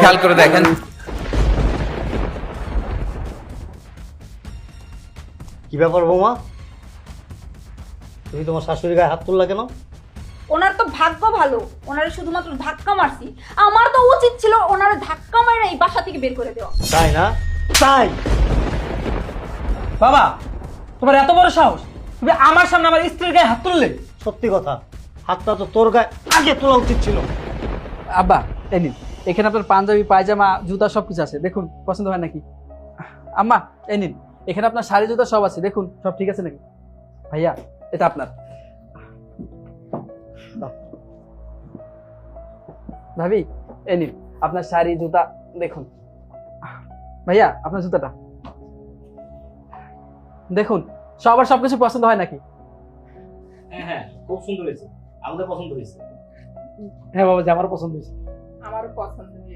খেয়াল করে দেখেন। কি ব্যাপার বৌমা, তুমি তোমার শাশুড়ি গায়ে হাত তুললা কেন? ওনার তো ভাগ্য ভালো, ওনারে শুধুমাত্র ধাক্কা মারছি। আমার তো উচিত ছিল ওনারে ধাক্কা মারে এই বাসা থেকে বের করে দেওয়া। তাই না? তাই বাবা, তোমার এত বড় সাহস, তুমি আমার সামনে আমার স্ত্রীর গায়ে হাত তুললে? সত্যি কথা, হাতটা তো তোর গায়ে আগে তোলা উচিত ছিল। আব্বা এই নিন, এখানে আপনার পাঞ্জাবি, পায়জামা, জুতা সবকিছু আছে, দেখুন পছন্দ হয় নাকি? আম্মা এই নিন, এখানে আপনার শাড়ি জুতা সব আছে, দেখুন সব ঠিক আছে নাকি? ভাইয়া এটা আপনার। ভাবি এই নিন আপনার শাড়ি জুতা, দেখুন। ভাইয়া আপনার জুতাটা দেখুন, সবার সবকিছু পছন্দ হয় নাকি? হ্যাঁ হ্যাঁ, খুব সুন্দর হয়েছে, আমাদের পছন্দ হয়েছে। হ্যাঁ বাবা, যে আমার পছন্দ হয়েছে। আমারও পছন্দ হয়েছে,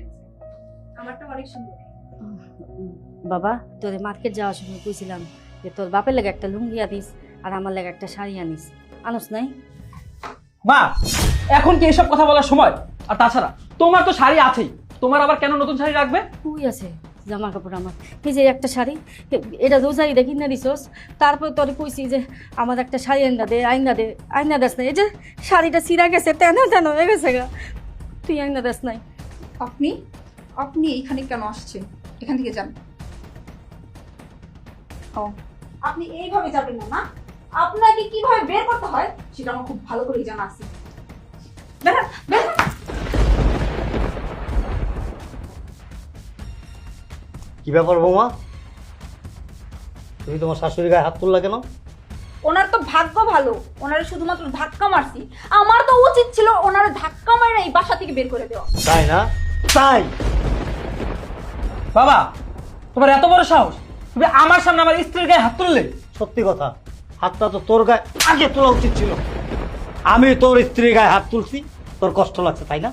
আমারটা অনেক সুন্দর। বাবা, তোরে মার্কেট যাওয়ার সময় কইছিলাম যে তোর বাপের লেগে একটা লুঙ্গি আনিস আর আমার লেগে একটা শাড়ি আনিস, আনস নাই? মা, এখন কি এসব কথা বলার সময়? আর তাছাড়া তোমার তো শাড়ি আছেই, তোমার আবার কেন নতুন শাড়ি রাখবে? কই আছে জামা কাপড় আমার? এই যে একটা শাড়ি, এটা রোজারি দেখি না দিছস, তারপর তোরে কইছি যে আমার একটা শাড়ি আইনা দে, আইনা দে, আইনা দেস নাই। এই যে শাড়িটা ছিঁড়া গেছে, তেনা তেনা হয়ে গেছে গা, তুই আইনা দেস নাই। আপনি আপনি এইখানে কেন আসছেন? এখান থেকে যান। ও, আপনি এইভাবে যাবেন না, না? আপনাকে কিভাবে বের করতে হয় সেটা আমার খুব ভালো করেই জানা আছে। বেরোন, বেরোন। কি ব্যাপার বৌমা, তুমি তোমার শাশুড়ি গায়ে হাত তুললা কেন? ওনার তো ভাগ্য ভালো, ওনারে শুধুমাত্র ধাক্কা মারছি। আমার তো উচিত ছিল ওনারে ধাক্কা মারে এই বাসা থেকে বের করে দেওয়া। তাই না? তাই বাবা, তোমার এত বড় সাহস, তুমি আমার সামনে আমার স্ত্রীর গায়ে হাত তুললে? সত্যি কথা, হাতটা তো তোর গায়ে আগে তোলা উচিত ছিল। আমি তোর স্ত্রীর গায়ে হাত তুলছি, তোর কষ্ট লাগছে তাই না?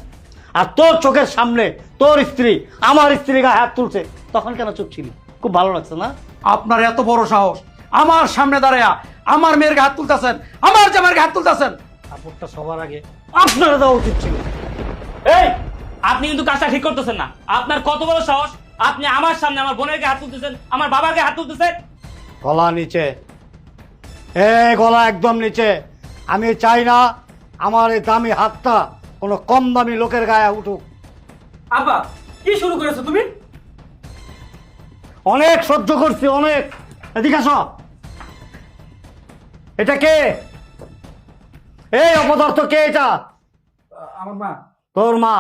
আর তোর চোখের সামনে তোর স্ত্রী আমার স্ত্রীর গায়ে হাত তুলছে, তখন কেন চুপ ছিলি? খুব ভালো লাগছে না? আপনার এত বড় সাহস, আমার সামনে দাঁড়ায়া আমার মেয়ের গায়ে হাত তুলতেছেন, আমার জামার গায়ে হাত তুলতেছেন। কাপড়টা সবার আগে আপনারা দেওয়া উচিত ছিল। এই, আপনি কিন্তু কাজটা ঠিক করতেছেন না। আপনার কত বড় সাহস, আপনি আমার সামনে আমার বোনের গায়ে হাত তুলতেছেন, আমার বাবার গায়ে হাত তুলতেছেন। গলা নিচে, গলা একদম নিচে। আমি চাই না আমার এই দামি হাতটা কোনো কম দামি লোকের গায়ে উঠুক। আব্বা কি শুরু করেছো তুমি? অনেক সহ্য করছি, অনেক। এদিকে আসো। এটা কে? এই অপদার্থ কে? এটা আমার মা। তোর মা?